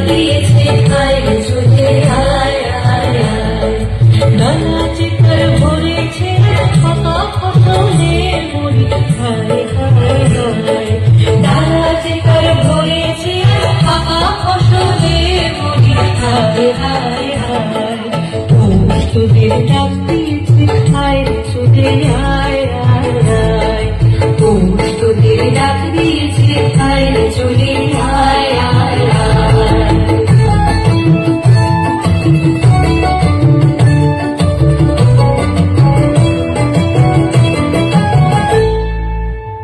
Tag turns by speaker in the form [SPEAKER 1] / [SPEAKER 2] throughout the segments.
[SPEAKER 1] দিয়েছে হায় রে চলে আয় আয় আয়। ডানা চিতার ভরেছে ফাঁকা ফসলে মরি হায় হায় হায়। ডানা চিতার ভরেছে ফাঁকা ফসলে মরি হায় হায় হায়। তোদের ডাক দিয়েছে হায় রে চলে আয় আয় আয়। তোদের ডাক দিয়েছে হায় রে চলে আয় আয় আয়।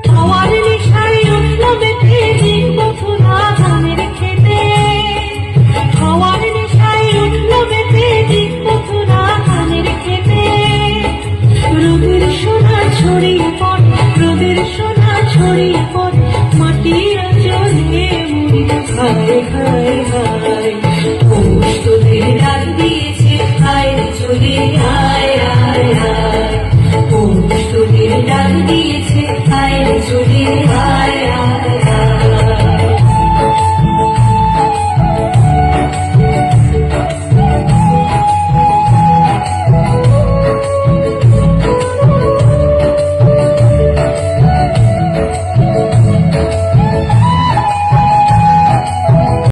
[SPEAKER 1] হাওয়ার নেশায় উঠল বেঁধে দিন বছরা ধানের খেতে। হাওয়ার নেশায় উঠল বেঁধে দিন বছরা ধানের খেতে। রোদের সোনা ছড়িয়ে পড়ে, রোদের সোনা ছড়িয়ে পড়ে মাটির আঁচলে মুড়ি হায় হায় হায়। তোদের ডাক